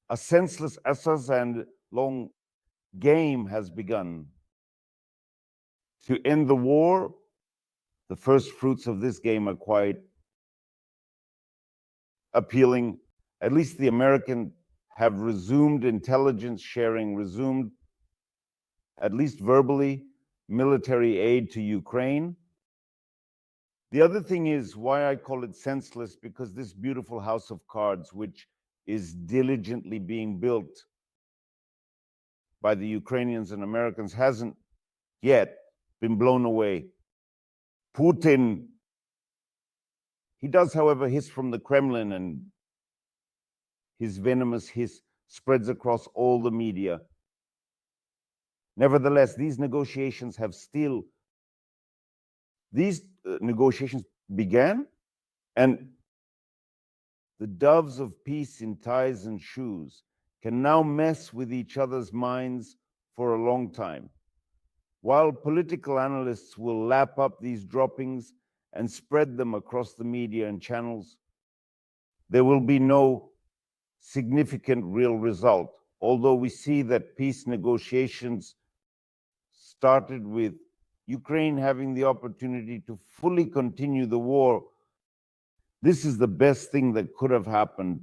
A senseless essence and long game has begun. To end the war, the first fruits of this game are quite appealing. At least the Americans have resumed intelligence sharing, resumed, at least verbally, military aid to Ukraine. The other thing is why I call it senseless, because this beautiful house of cards, which is diligently being built by the Ukrainians and Americans, hasn't yet been blown away. Putin, he does, however, hiss from the Kremlin, and his venomous hiss spreads across all the media. Nevertheless, these negotiations began, and the doves of peace in ties and shoes can now mess with each other's minds for a long time. While political analysts will lap up these droppings and spread them across the media and channels, there will be no significant real result. Although we see that peace negotiations started with Ukraine having the opportunity to fully continue the war. This is the best thing that could have happened.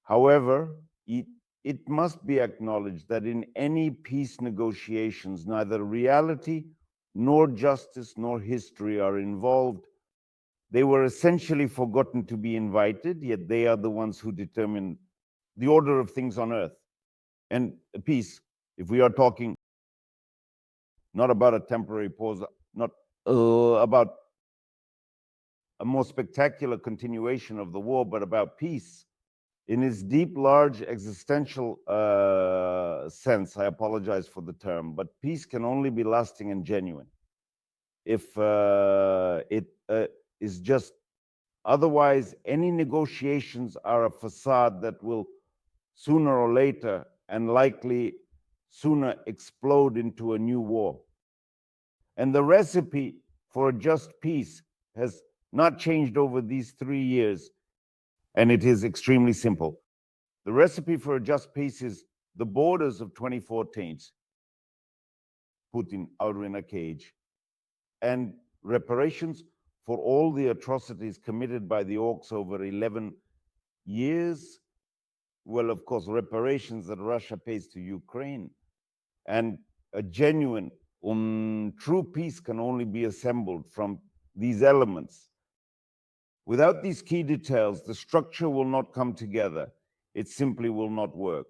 However, it must be acknowledged that in any peace negotiations, neither reality nor justice nor history are involved. They were essentially forgotten to be invited, yet they are the ones who determine the order of things on earth. And peace, if we are talking not about a temporary pause, not about a more spectacular continuation of the war, but about peace, in its deep, large existential sense, I apologize for the term, but peace can only be lasting and genuine if it is just, otherwise any negotiations are a facade that will sooner or later, and likely sooner, explode into a new war. And the recipe for a just peace has not changed over these 3 years, and it is extremely simple. The recipe for a just peace is the borders of 2014, Putin out in a cage, and reparations for all the atrocities committed by the orcs over 11 years. Well, of course, reparations that Russia pays to Ukraine. And a genuine, true peace can only be assembled from these elements. Without these key details, the structure will not come together. It simply will not work.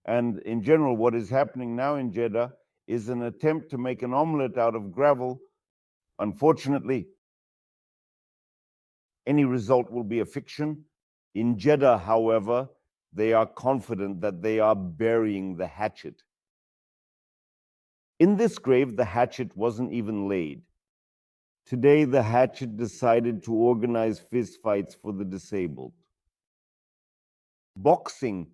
And in general, what is happening now in Jeddah is an attempt to make an omelet out of gravel. Unfortunately, any result will be a fiction. In Jeddah, however, they are confident that they are burying the hatchet. In this grave, the hatchet wasn't even laid. Today, the hatchet decided to organize fistfights for the disabled. Boxing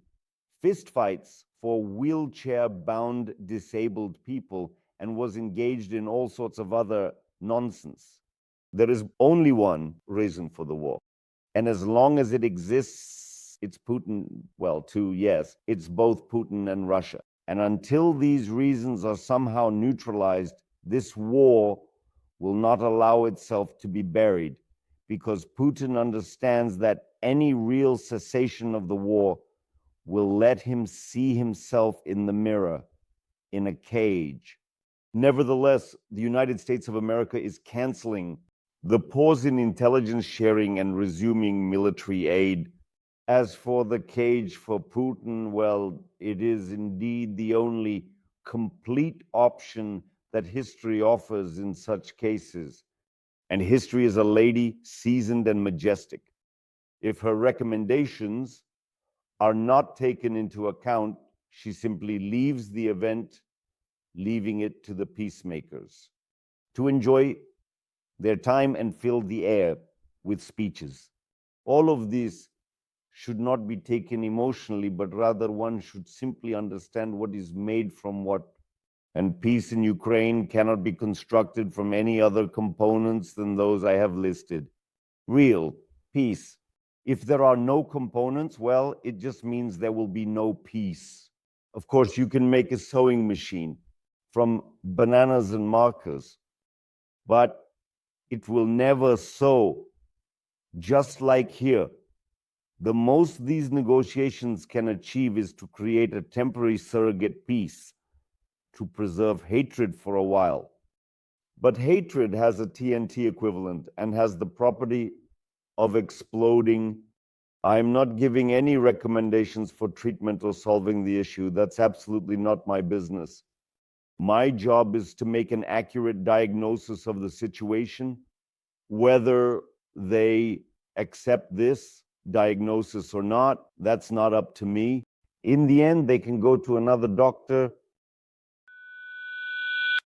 fistfights for wheelchair-bound disabled people, and was engaged in all sorts of other nonsense. There is only one reason for the war. And as long as it exists, it's Putin, it's both Putin and Russia. And until these reasons are somehow neutralized, this war will not allow itself to be buried, because Putin understands that any real cessation of the war will let him see himself in the mirror, in a cage. Nevertheless, the United States of America is canceling the pause in intelligence sharing and resuming military aid. As for the cage for Putin, well, it is indeed the only complete option that history offers in such cases. And history is a lady seasoned and majestic. If her recommendations are not taken into account, she simply leaves the event, leaving it to the peacemakers to enjoy their time and fill the air with speeches. All of this should not be taken emotionally, but rather one should simply understand what is made from what. And peace in Ukraine cannot be constructed from any other components than those I have listed. Real peace If there are no components, well, it just means there will be no peace. Of course, you can make a sewing machine from bananas and markers, but it will never sew. Just like here, the most these negotiations can achieve is to create a temporary surrogate peace, to preserve hatred for a while. But hatred has a TNT equivalent and has the property of exploding. I'm not giving any recommendations for treatment or solving the issue. That's absolutely not my business. My job is to make an accurate diagnosis of the situation, whether they accept this diagnosis or not. That's not up to me. In the end, they can go to another doctor